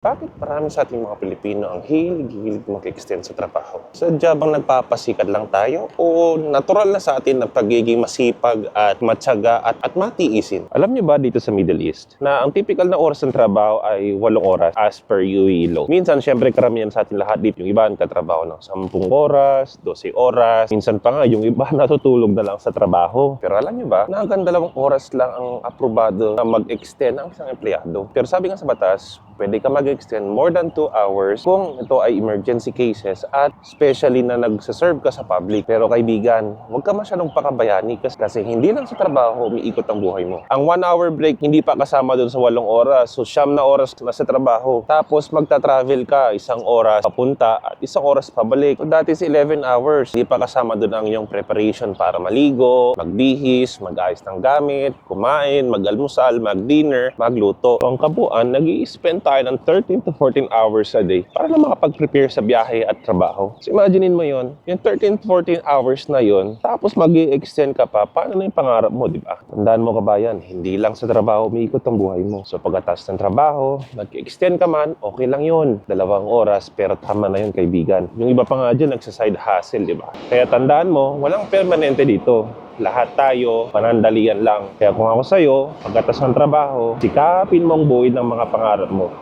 Bakit marami sa ating mga Pilipino ang hilig mag-extend sa trabaho? Sadya bang nagpapasikat lang tayo o natural na sa atin na pagiging masipag at matyaga at matiisin? Alam niyo ba dito sa Middle East na ang typical na oras ng trabaho ay 8 oras as per UAE law. Minsan syempre karamihan sa atin lahat dito yung iba nagtatrabaho ng 10 oras, 12 oras. Minsan pa nga yung iba natutulog na lang sa trabaho. Pero alam niyo ba na hanggang 2 oras lang ang aprobado na mag-extend ang isang empleyado. Pero sabi nga sa batas, pwede ka mag-extend more than 2 hours kung ito ay emergency cases at especially na nagsaserve ka sa public. Pero kaibigan, huwag ka masyadong pakabayani kasi hindi lang sa trabaho umiikot ang buhay mo. Ang 1 hour break hindi pa kasama dun sa 8 oras. So 9 na oras na sa trabaho. Tapos magta-travel ka 1 oras papunta at 1 oras pabalik. So that is 11 hours. Hindi pa kasama dun ang iyong preparation para maligo, magbihis, mag-ayos ng gamit, kumain, mag-almusal, mag-dinner, magluto. So ang kabuuan, nag-i-spend tayo ng 13 to 14 hours a day para na makapag-prepare sa biyahe at trabaho. So imaginein mo yon, yung 13 to 14 hours na yon, tapos mag-i-extend ka pa, paano na yung pangarap mo, di ba? Tandaan mo kabayan, hindi lang sa trabaho umiikot ang buhay mo. So pagkatapos ng trabaho, mag-extend ka man, okay lang yon, 2 oras, pero tama na yun kaibigan. Yung iba pa nga dyan, nagsa-side hustle, di ba? Kaya tandaan mo, walang permanente dito. Lahat tayo, panandalian lang. Kaya kung ako sa'yo, pagkatas ng trabaho, sikapin mong buuin ng mga pangarap mo.